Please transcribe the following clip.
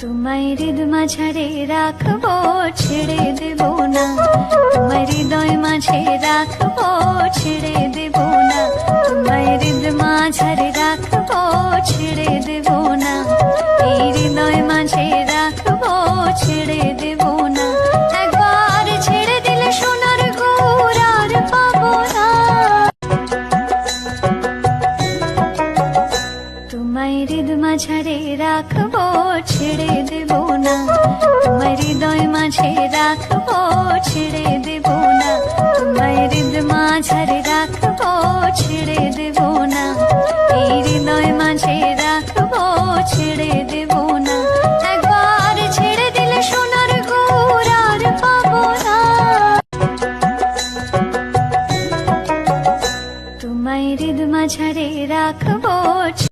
তোমায় হৃদ মাঝারে রাখবো, ছেড়ে দেব না। তোমায় হৃদয় মাঝে রাখবো, ছেড়ে দেব না। তোমায় হৃদ মাঝারে রাখবো, ছেড়ে দেব না। এই হৃদয় মাঝে রাখবো, ছেড়ে দেব না। একবার ছেড়ে দিলে সোনার গুড় আর পাবো না। তোমায় হৃদ মাঝারে রাখবো, ছেড়ে দেব না। তোমায় হৃদয় মাঝে রাখবো, ছেড়ে দেব না। তোমায় হৃদ মাঝারে রাখবো, ছেড়ে দেব না। এই হৃদয়